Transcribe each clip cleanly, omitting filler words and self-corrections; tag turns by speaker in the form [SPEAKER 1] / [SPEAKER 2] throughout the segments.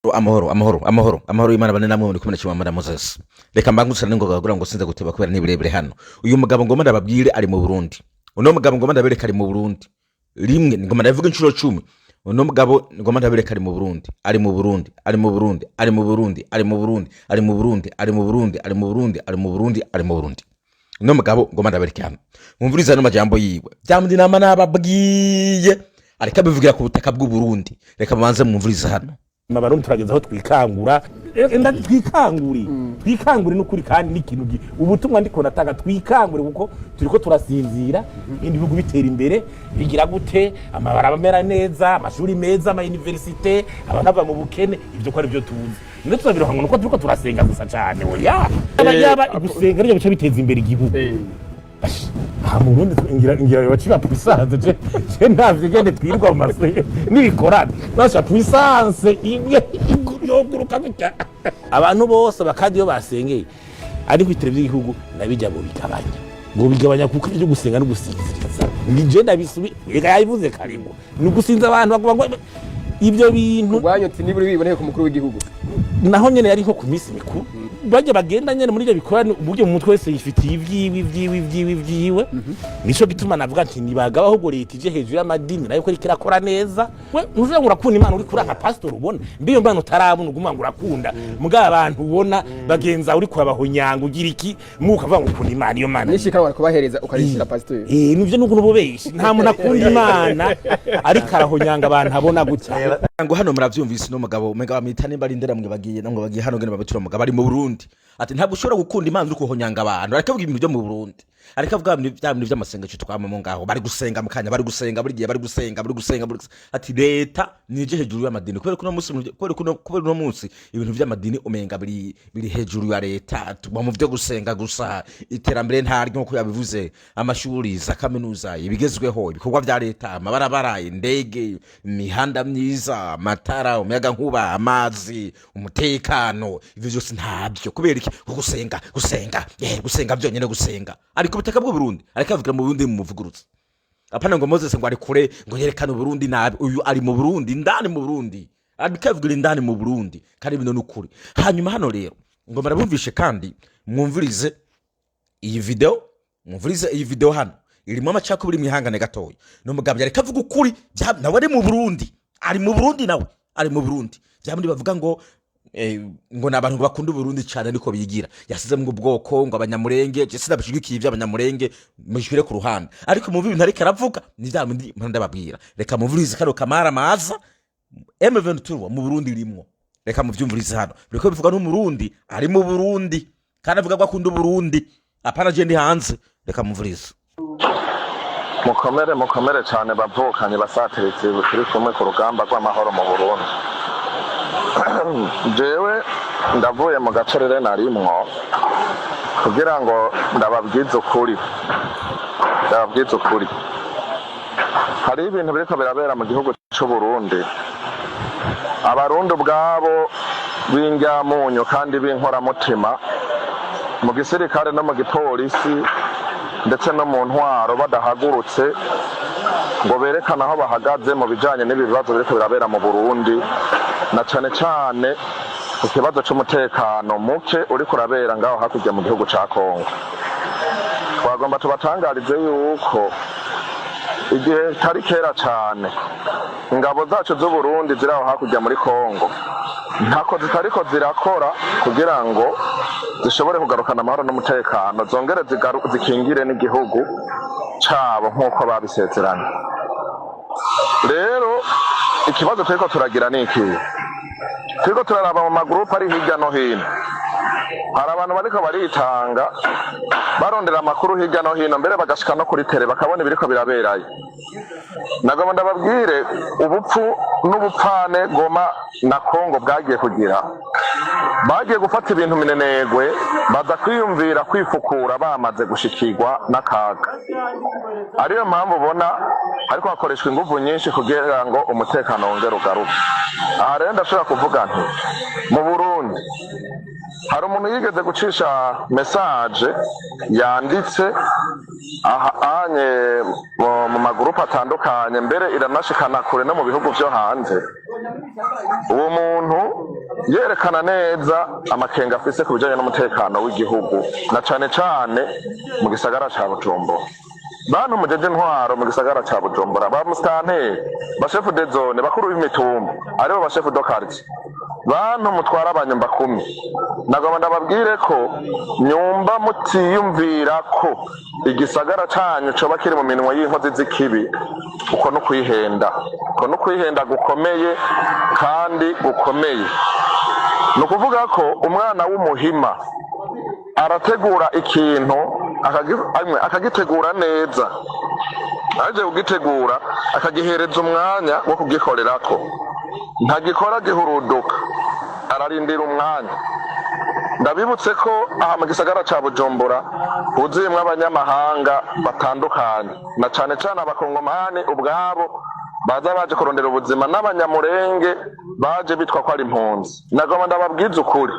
[SPEAKER 1] amahoro y'Imana bane namwe muri kumwe na Kimamara Moses. Reka mbangusana n'ingoga kugira ngo sinze guteba kubera nibirebere hano. Uyu mugabo ngoma ndababwire ari mu Burundi. Uno mugabo ngoma ndabereka ari mu Burundi. Rimwe ngoma ndavuga inshuro 10. Uno mugabo ngoma ndabereka ari mu Burundi. Ari mu Burundi. Uno mugabo ngoma ndabereka hano. Mumvuriza no majambo yiwe. Byamundi nama nababwiye. Areka bivugira ku butaka bw'u Burundi. Reka babanze mumvuriza hano.
[SPEAKER 2] Mabarundi turageza aho twikangura enda twikanguri n'ukuri kandi n'ikintu ubutumwa ndiko natanga twikangure kuko turiko turasinzira ibindi bihugu bitera imbere bigira gute amabara bamera neza amashuri meza ama universite abanava mu bukene ibyo ko ari byo tuzi none tuzabirohango nuko turiko turasenga gusa cyane oya abanyaba gusenga ryo bice biteza imbere igihugu Murundi ingira yaciba puissance je ndavye gende twirwa mu mase nibikorana basha puissance yoguruka gutya abantu bose bakadiyo basengeye ari kwitire by'igihugu nabijya ngo bigabanya kuko ibyo gusenga no gusinziriza nije ndabisubi ega yayivuze karimo no gusinza abantu bagwa ibyo bintu
[SPEAKER 3] gwanyotse niburi biboneye ku mukuru w'igihugu
[SPEAKER 2] naho nyene yari nko ku misi mikuru baje bagenda nyene muri ibyo bikorana uburyo mu mutwe wese yifitiye ivyiwe nico gituma navuga ati nibagaba ahubwo leta ije hejuru y'amadini nayo ko ikirakora neza we uvuga ngo urakunda Imana uri kuranka pastor ubona mbiyo mbana utarabona uguma ngo urakunda muga abantu ubona bagenza uri kwabahonyanga ugira iki muka vuga ngo ukunda Imana iyo Mana
[SPEAKER 3] nishika wari kubahereza ukarishira pastor
[SPEAKER 2] nivyo nuko nubobeshi nta muntu akunda Imana ariko arahonyanga abantu abona gutya
[SPEAKER 1] ngo hano muravyumvise no mugabo mega bamitane barindera mwe bagiye ngo bagiye hano ngene babitura mugabo ari mu Burundi ati ntabwo ushobora gukunda Imana uri kuhonyanga abantu arikavuga ibintu byo mu Burundi arikavuga ibintu by'amasengesho twamamo ngaho bari gusenga mukanya bari gusenga buri gihe bari gusenga ati leta nije hejuru y'amadini kubera kuno munsi ibintu by'amadini umenga biri hejuru ya leta mu byo gusenga gusa iterambere ntaryo nko yabivuze amashuri za kaminuza ibigezweho ibikorwa bya leta amabarabara indege imihanda myiza matara umuyaga nkuba amazi umutekano ivyo byose ntabyo kubera iki gusenga byonyene gusenga ariko butaka bw'u Burundi arikavugira mu Burundi mu muvugurutse apana ngo Moses ngo ari kure ngo yerekane Burundi nabi uyu ari mu Burundi ndani mu Burundi arikavugira indani mu Burundi kandi bino n'ukuri hanyuma hano rero ngo marabumvishe kandi mwumvirize iyi video hano irimo amacakubiri mwihangane gatoya no mugabo yarikavuga ukuri nawe ari mu Burundi ari mu Burundi byamundi bavuga ngo nabantu bakunda Burundi cyane ariko bigira yasize mu bwoko ngo abanyamurenge je sinabishigikiye iby'abanyamurenge mushire ku ruhande ariko mu bintu ariko aravuga nizamindi ndababwira reka muvurize karo kamara maza M23 mu Burundi rimwo reka muvyumvurize hano biriko bivuga no mu Burundi ari mu Burundi kandi avuga ko akunda Burundi apana je ndi hanze reka muvurize
[SPEAKER 4] mukomere cyane bavukanye basateretse turi kumwe ku rugamba rw'amahoro mu Burundi jewe ndavuye mu gacerere narimwo kugira ngo ndababwize ukuri hari ibintu biriko birabera mu gihugu cy'u Burundi abarundi ubwabo b'indyamunyu kandi b'inkoramutima mu gisirikare no mu gipolisi ndetse no mu ntwaro badahagurutse ngo berekane aho bahagaze mu bijanye n'ibibazo biriko birabera mu Burundi na cane cane ikibazo c'umutekano muke uri kurabera ngaho hakurya mu gihugu ca Kongo twagomba tubatangarize yuko igihe tari kera cane ingabo zacu z'u Burundi ziri aho hakurya muri Kongo ntako zitariko zirakora kugira ngo zishobore kugarukana amahoro n'umutekano zongere zikingire n'igihugu cabo nk'uko babisezeranye rero ikibazo turiko turagira niki turiko turaraba mu magroupe ari hirya no hino hari abantu bariko baritanga barondera amakuru hirya no hino mbere bagashika no kuri tele bakabona ibiriko biraberayo nagomba ndababwire ubupfu n'ubupfane Goma na Kongo bwagiye kugira bagiye gufata ibintu minenegwe baza kwiyumvira kwifukura bamaze gushikirwa n'akaga ariyo mpamvu ubona ariko hakoreshwa ingufu nyinshi kugira ngo umutekano wongere ugaruke aha rero ndashobora kuvuga nti mu Burundi hari umuntu yigeze gucisha message yanditse anye mu magroupe atandukanye mbere iranashikana kure no mu bihugu byo hanze uwo muntu yerekana neza amakenga afise ku bijanye n'umutekano w'igihugu na cane cane mu gisagara ca Bujumbura. Bantu mujeje intwaro mu gisagara ca Bujumbura, ba musitanteri, ba chef de zone, bakuru b'imitumba, aribo ba chef de quartier, bantu mutwara abanyumba 10, nagomba ndababwire ko nyumba mutiyumvira ko igisagara canyu coba kiri mu minwe y'inkozi z'ikibi, uko no kwihenda gukomeye kandi gukomeye. Ni ukuvuga ko umwana w'umuhima arategura ikintu akagitegura neza, aje kugitegura akagihereza umwanya wo kugikorerako, ntagikora gihuruduka, ararindira umwanya. Ndabibutse ko aha mu gisagara ca Bujumbura huzuyemwo abanyamahanga batandukanye, na cane cane abakongomani ubwabo baza baje kurondera ubuzima, n'abanyamurenge baje bitwa ko ari impunzi. Nagomba ndababwiza ukuri,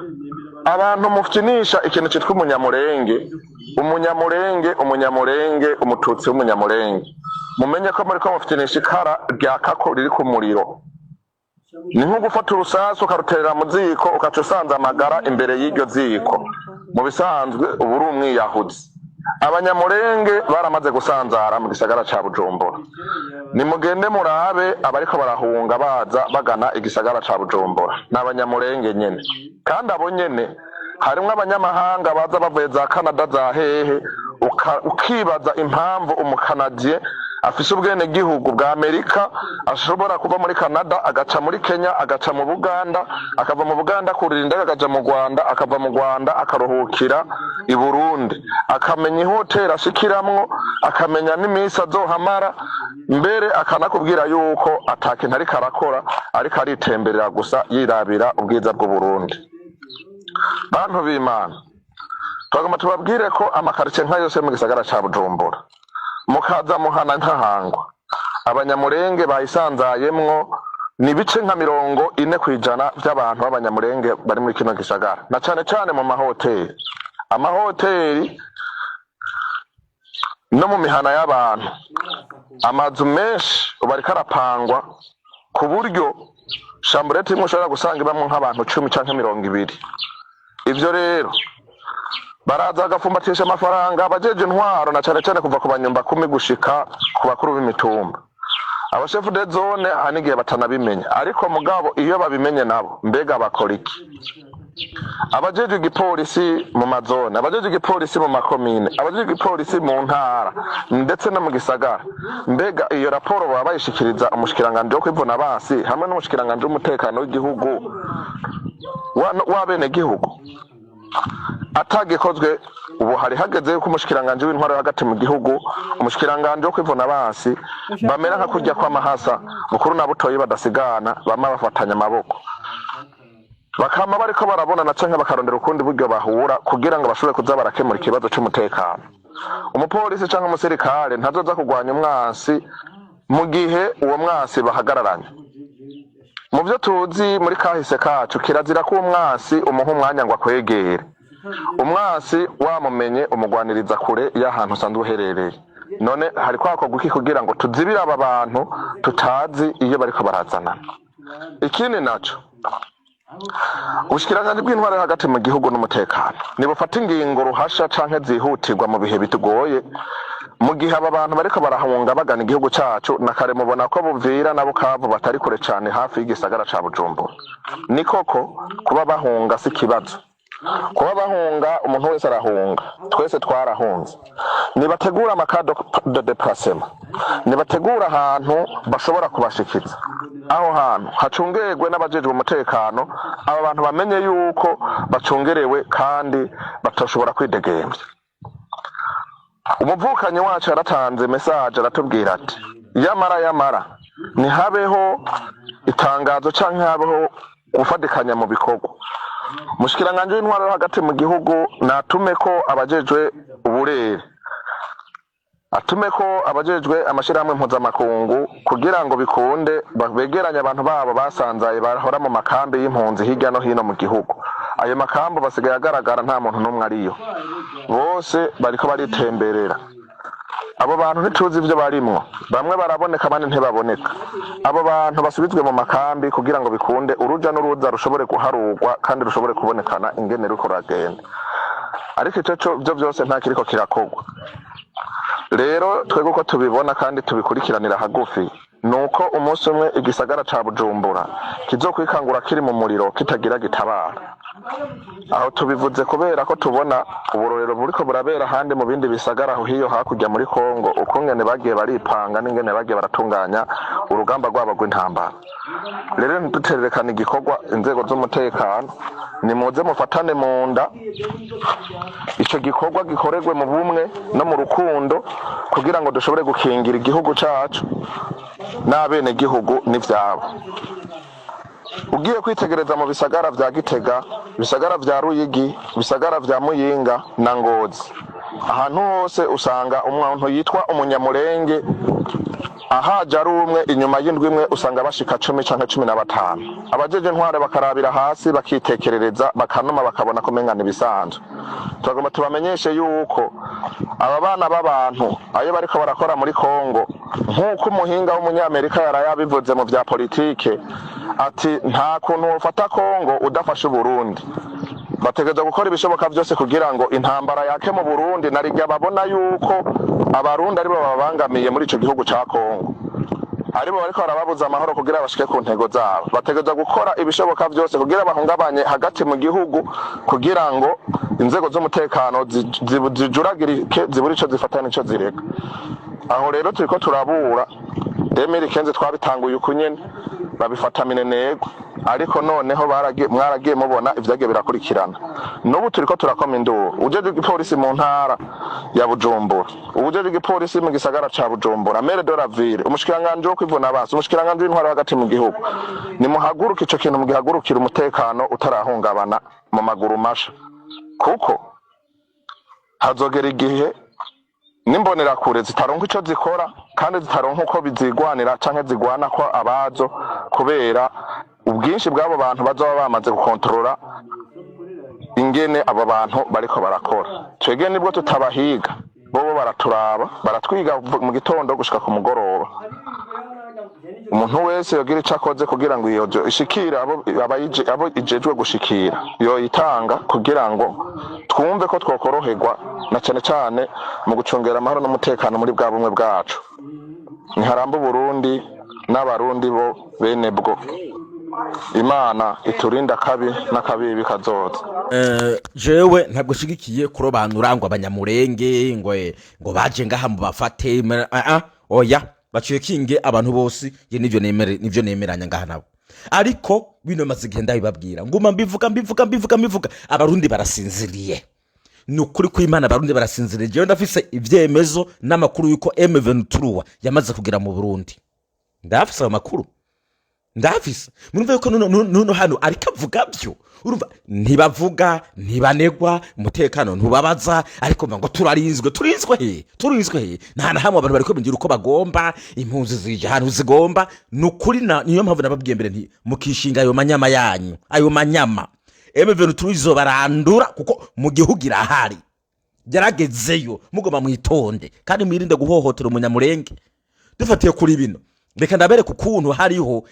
[SPEAKER 4] abantu mufitinisha ikintu citwa umunyamurenge, umututsi w'umunyamurenge, mumenye ko muriko mufitinisha ikara ryaka ko riri ku muriro. Ni nko gufata urusasu ukaruterera mu ziko ukaca usanza amagara imbere y'iryo ziko, mu bisanzwe ubu uri umwiyahuzi. Abanyamurenge baramaze gusanzara mu gisagara ca Bujumbura. Nimugende murabe abariko barahunga baza bagana igisagara ca Bujumbura n'abanyamurenge nyene, kandi abo nyene harimwo abanyamahanga baza bavuye za Canada za hehe, ukibaza impamvu umukanadiye afise ubwene gihugu bwa Amerika ashobora kuva muri Canada agaca muri Kenya agaca mu Buganda, akava mu Buganda kurira indege akaja mu Rwanda, akava mu Rwanda akaruhukira i Burundi, akamenya ihoteli ashikiramwo, akamenya n'imisi azohamara, mbere akanakubwira yuko atakintu ariko arakora, ariko aritemberera gusa yirabira ubwiza bw'u Burundi. Bantu b'Imana, twagomba tubabwire ko amakaritsiye nka yose mu gisagara ca Bujumbura mukaza muhana ntahangwa, abanyamurenge bayisanzayemwo ni bice nka 40% by'abantu b'abanyamurenge bari muri kino gisagara, na cane cane mu mahoteli, amahoteli no mu mihana y'abantu. Amazu menshi bariko arapangwa ku buryo chambrette imwe ushobora gusanga ibamwo nk'abantu 10 canke 20. Ivyo rero baraza bagafumbatisha amafaranga abajeje intwaro, na cane cane kuva ku banyumba 10 gushika ku bakuru b'imitumba. Aba chef de zone hanigiye batanabimenya, ariko mugabo iyo babimenye nabo mbega bakora iki? Abajeje igipolisi mu mazone, abajeje igipolisi mu makomine, abajeje igipolisi mu ntara ndetse no mu gisagara, mbega iyo raporo baba bayishikiriza umushikiranganje wo kwivuna basi hamwe n'umushikiranganje w'umutekano w'igihugu w'abene gihugu? Atagikozwe ubu hari hageze yuko umushikiranganje w'intwaro hagati mu gihugu, umushikiranganje wo kwivuna basi bamera nka kurya kwa mahasa, bukuru na butoyi badasigana, bama bafatanya amaboko, bakama bariko barabonana canke bakarondera ukundi buryo bahura kugira ngo bashobore kuza barakemura ikibazo c'umutekano. Umupolisi canke umusirikare ntazoza kugwanya umwasi mu gihe uwo mwasi bahagararanye. Mu byo tuzi muri kahise kacu kirazira ko umwasi umuha umwanya ngo akwegere. Umwasi wamumenye umugwaniriza kure y'ahantu usanzwe uherereye. None hari kwako guki kugira ngo tuzibire aba bantu tutazi iyo bariko barazana. Ikindi naco, ubushikiranganje bw'intwaro hagati mu gihugu n'umutekano nibufata ingingo ruhasha canke zihutirwa mu bihe bitugoye, mu gihe aba bantu bariko barahunga bagana igihugu cacu, na kare mubona ko Buvira na Bukavu batari kure cane hafi y'igisagara ca Bujumbura. Ni koko kuba bahunga si kibazo, kuba bahunga umuntu wese arahunga, twese twarahunze. Nibategura amakado de déplacement, nibategura ahantu bashobora kubashikiriza, aho hantu hacungerwe n'abajejwe umutekano, aba bantu bamenye yuko bacungerewe kandi batoshobora kwidegemvya. Umuvukanyi wacu yaratanze message aratubwira ati yamara nihabeho itangazo canke habeho gufatikanya mu bikorwa. Mushikiranganje w'intwaro hagati mu gihugu natume ko abajejwe uburere, atume ko abajejwe amashirahamwe mpuzamakungu kugira ngo bikunde begeranye abantu babo basanzaye barahora mu makambi y'impunzi hirya no hino mu gihugu. Ayo makambi basigaye agaragara nta muntu n'umwe ariyo, bose bariko baritemberera. abo bantu ntituzi ivyo barimwo, bamwe baraboneka abandi ntibaboneka. Abo bantu basubizwe mu makambi kugira ngo bikunde uruja n'uruza rushobore guharurwa kandi rushobore kubonekana ingene ruko ragenda. Ariko ico byo byose nta kiriko kirakorwa. Rero twebwe uko tubibona kandi tubikurikiranira hagufi nuko umunsi umwe igisagara ca Bujumbura kizokwikangura kiri mu muriro kitagira gitabara. Aho tubivuze kubera ko tubona uburorero buriko burabera handi mu bindi bisagara aho hiyo hakurya muri Kongo, ukungene bagiye baripanga n'ingene bagiye baratunganya urugamba rwabo rw'intambara. Rero ntidutererekana igikorwa inzego z'umutekano, nimuze mufatane mu nda, ico gikorwa gikorerwe mu bumwe no mu rukundo kugira ngo dushobore gukingira igihugu cacu n'abene gihugu n'ivyabo. Ugiye kwitegereza mu bisagara vya Gitega, bisagara vya Ruyigi, bisagara vya Muyinga na Ngozi, ahantu hose usanga umuntu yitwa umunyamurenge ahaja ari umwe, inyuma y'indwi imwe usanga bashika 10 canke 15. Abajeje ntware bakarabira hasi bakitekerereza bakanuma bakabona ko mengana ibisanzwe. Tugomba tubamenyeshe yuko aba bana b'abantu ayo bariko barakora muri Kongo, nk'uko umuhinga w'umunyamerika yarayabivuze mu vya politike ati nta kuntu ufata Kongo udafashe Burundi. Bategeza gukora ibishoboka byose kugira ngo intambara yake mu Burundi narijya babona yuko abarundi aribo babangamiye muri ico gihugu ca Kongo, aribo bariko barababuza amahoro kugira bashike ku ntego zabo. Bategeza gukora ibishoboka byose kugira bahungabanye hagati mu gihugu kugira ngo inzego z'umutekano zijuragirike ziburi ico zifatana ico zireka. Aho rero turiko turabura 2015 twabitanguye ukunyene babifata minenego, ariko noneho mwaragiye mubona ivyagiye birakurikirana. N'ubu turiko turakoma induru. Ujeje igipolisi mu ntara ya Bujumbura, ujeje igipolisi mu gisagara ca Bujumbura, maire de la ville, umushikiranganje wo kwivuna abasi, umushikiranganje w'intwaro hagati mu gihugu, nimuhaguruka ico kintu mugihagurukira umutekano utarahungabana mu maguru masha, kuko hazogera igihe nimbonera kure zitaronka ico zikora kandi zitaronka uko bizigwanira canke zigwana ko abazo, kubera ubwinshi bw'abo bantu bazoba bamaze gukontorora ingene abo bantu bariko barakora. Twege nibwo tutabahiga, bobo baraturaba baratwiga mu gitondo gushika ku mugoroba. Umuntu wese yogira ico akoze kugira ngo iyo ishikira abo ijejwe gushikira yo itanga kugira ngo twumve ko twokoroherwa na cyane cyane mu gucungera amahoro n'umutekano muri bwa bumwe bwacu. Ntiharamba Burundi n'abarundi bo bene bwo. Imana iturinda kabi n'akabibi kazoza.
[SPEAKER 1] Jewe ntabwo shigikiye kurobanura ngo abanyamurenge ngo baje ngaha mu bafate oya baciye kinge abantu bose ye nivyo nemeranya ngaha nabo. Ariko bino mazigenda bibabwira nguma mbivuga abarundi barasinziriye. Nukuri kw'Imana abarundi barasinziriye. Jewe ndafise ivyemezo n'amakuru yuko M23 yamaze kugira mu Burundi. Ndafise amakuru. Ndafise murumva yuko nuno hano ariko avuga byo, urumva ntibavuga ntibanegwa umutekano ntubabaza, ariko ngo turinzwe he nta na hamwe abantu bariko bingira uko bagomba, impunzi zije hano zigomba. Nukuri niyo mpamvu nababwiye mbere nti mukishinga ayo manyama yanyu, ayo manyama M23 izobarandura kuko mu gihugu irahari. Byaragezeyo mugoma mwitonde kandi mwirinde guhohotera umunyamurenge. Dufatiye kuri bino reka ndabere ku kuntu hariho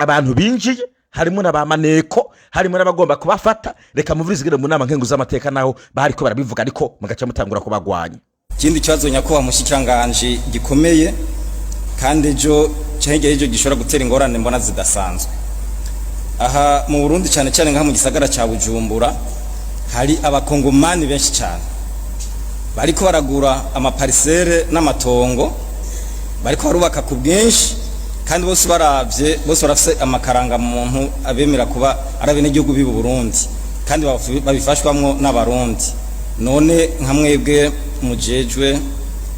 [SPEAKER 1] abantu binjiye, harimo n'abamaneko, harimo n'abagomba kubafata. Reka muvurizigire mu nama nkengu z'amateka naho bariko barabivuga, ariko mugaca mutangura kubagwanya.
[SPEAKER 5] Ikindi kibazo nyakubahwa mushikiranganje gikomeye kandi ejo gishobora gutera ingorane mbona zidasanzwe aha mu Burundi, cyane cyane ngaha mu gisagara ca Bujumbura hari abakongomani benshi cyane bariko baragura amaparisere n'amatongo, bariko barubaka ku bwinshi, kandi bose barafise amakaranga muntu abemera kuba arabene igihugu b'i Burundi, kandi babifashwamwo n'abarundi. None nka mwebwe mujejwe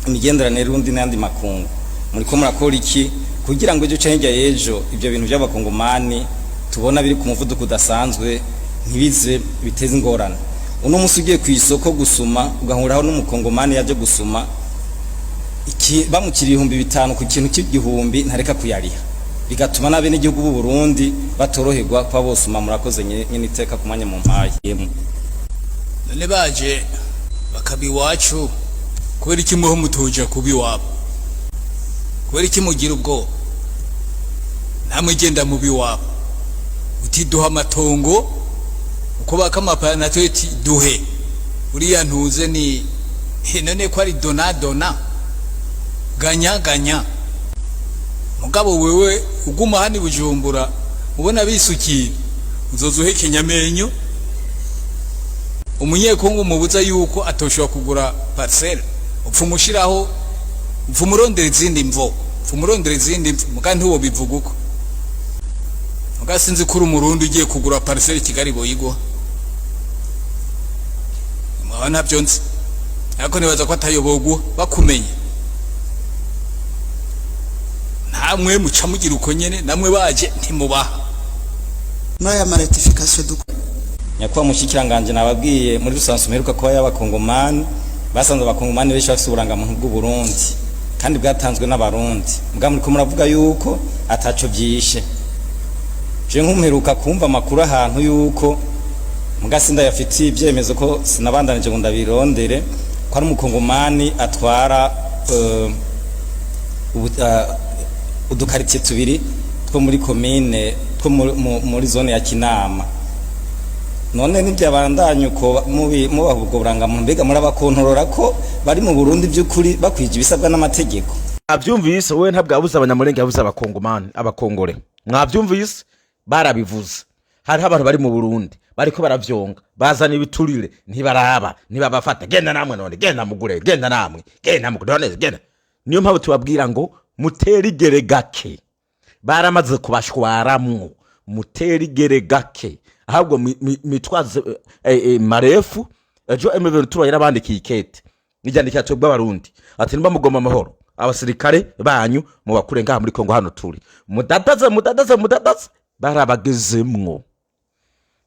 [SPEAKER 5] imigenderanire y'urundi n'andi makungu, muriko murakora iki kugira ngo ejo canke ejo ibyo bintu by'abakongomani tubona biri ku muvuduko udasanzwe ntibize biteze ingorane? Uno musi ugiye ku isoko gusuma ugahuriraho n'umukongomani yaje gusuma bamukiri 5,000 ku kintu cy'igihumbi ntareka kuyariha, bigatuma n'abene igihugu b'u Burundi batoroherwa kwa bosuma. Murakoze nyine iteka ku mwanya mu mpaye.
[SPEAKER 6] None baje bakabi wacu kubera iki mweho mutoja kubi wabo kubera iki mugira ubwo namwe genda mubi wabo utiduha amatongo uko bakamapana tweti duhe uriya ntuze ni none ko ari dona ganya mugabo wewe uguma hani Bujumbura ubona bisukira uzozuhe Kinyamenyo umunyekongo mubuza yuko atoshobora kugura parcelle upfumushiraho upfumurondera izindi mvo mugandi wo bivuga uko mugasinzi kuri umurundi ugiye kugura parcelle Kigali boyigwa mwana byonse ariko nibaza ko atayobogwa bakumenye namwe muca mugira uko nyene namwe baje ntimubaha
[SPEAKER 7] n'aya maratification
[SPEAKER 5] nyakuba mushikiranganje nababwiye muri rusanzwe meruka ko y'abakongomani basanze abakongomani benshi bafite uburangamuntu bw'u Burundi kandi bwatanzwe n'abarundi mbwa muri ko muravuga yuko ataco byishe je nkumperuka kumva makuru ahantu yuko mugasinda yafitiye ibyemezo ko sinabandanije ngo ndabirondere ko ari umukongomani atwara udukaritiye tubiri two muri commune two muri zone ya Kinama none n'ibyabandanye uko mubaha ubwo burangamuntu mbega murabakontorora ko bari mu Burundi by'ukuri bakwije ibisabwa n'amategeko.
[SPEAKER 1] Abyumvise wowe ntabwo abuza abanyamurenge abuza abakongomani abakongore mwabyumvise barabivuze hari abantu bari mu Burundi bariko baravyonga bazana ibiturire ntibaraba ntibabafata genda namwe none genda mugure genda namwe genda mugure genda niyo mpamvu tubabwira ngo muteri igere gake baramaze kubashwaramwo muteri igere gake ahubwo mitwaze marefu ejo M23 yarabandikiye ikete nijyandikiye twebwe abarundi ati nimba mugoma amahoro abasirikare banyu mu bakure ngaha muri Kongo hano turi mudadaza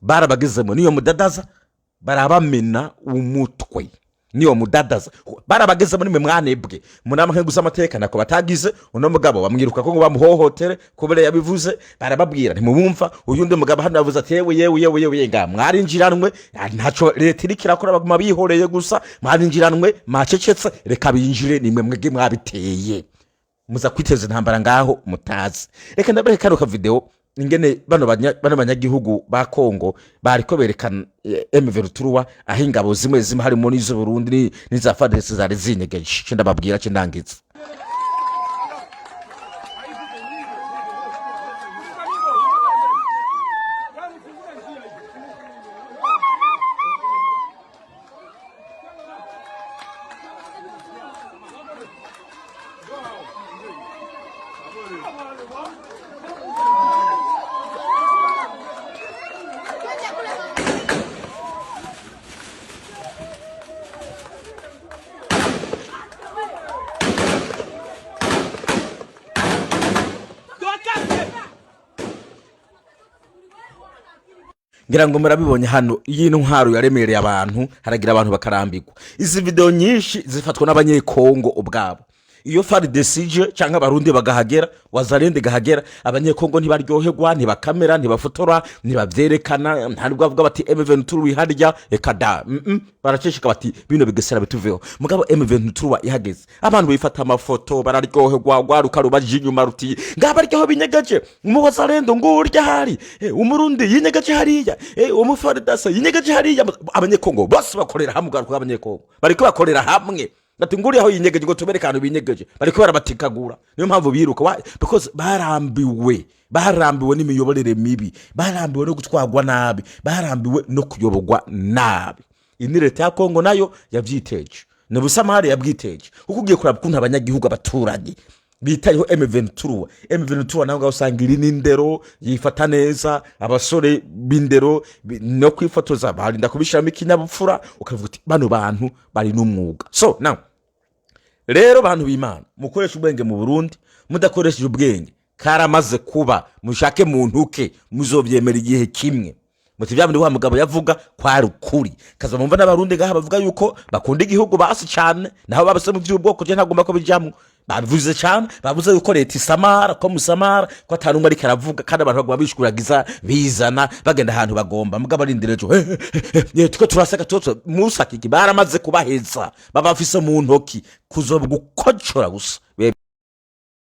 [SPEAKER 1] barabagezemwo niyo mudadaza barabamena umutwe niyo mudadaza barabagezemo nimwe mwanebwe munamwe gusa amateka nako batagize uno mugabo bamwiruka ko ngo bamuhohotere kubere yabivuze barababwira ntimubumva uyundi mugabo hano yavuze ati yewe nga mwarinjiranwe ntaco leta irikira ko baguma bihoreye gusa mwarinjiranwe macecetse reka binjire nimwe mwege mwabiteye muza kwiteza intambara ngaho mutazi reka ndabahe kano ka video ingene bano banyagihugu ba Kongo bariko berekana M23 aho ingabo zimwe harimo n'izo Burundi n'iza FARDC zari zinyegeje cyo ndababwira cyo ndangiza ngira ngo murabibonye hano yino ntwaro yaremereye abantu haragira abantu bakarambirwa izi video nyinshi zifatwa n'abanyekongo ubwabo iyo FARDC cyangwa abarundi bagahagera wazarende gahagera abanyekongo ntibaryoherwa ntibakamera ntibafotora ntibavyerekana ntabwo bavuga bati M23 wiharya ekada baraceshika bati bino bigesera bituveho mugabo M23 ihageze abantu bifata amafoto bararyoherwa gwaruka rubaje inyuma ruti ngabaryoho binyegeje mu wazarende ngo urya hari umurundi yinyegeje hariya umufaridasa yinyegeje hariya abanyekongo bose bakorera hamwe gwaruka abanyekongo bariko bakorera hamwe ati nguri aho yinyegeje ngo tuberekana binyegeje bariko barabatikagura niyo mpamvu biruka because barambiwe n'imiyoborere mibi barambiwe no gutwagwa nabi barambiwe no kuyobogwa nabi ini leta ya Kongo nayo yavyiteje n'ubusamari yabwiteje kuko ugiye kuraba kuntu abanyagihugu abaturanye bitayeho M23 naho gasangira n'indero yifata neza abasore b'indero no kwifotoza barinda kubishiramo ikinyabupfura ukavuga uti bano bantu bari n'umwuga so now rero bantu b'Imana mukoresha ubwenge mu Burundi mudakoresheje ubwenge karamaze kuba mushake mu ntuke muzovyemera igihe kimwe muti byabindi wa mugabo yavuga kwari ukuri kaza mumva n'abarundi gaha bavuga yuko bakunda igihugu basi cyane naho babase mu by'ubwoko je ntagomba ko bijamwe bavuze cyane bavuze yuko leta isamara ko musamara ko atanumwe ariko aravuga kandi abantu bagwa bishkuragiza bizana bagenda ahantu bagomba muga barindirejo tuko turaseka toto musakiki baramaze kubaheza babafise mu ntoki kuzo gukocora gusa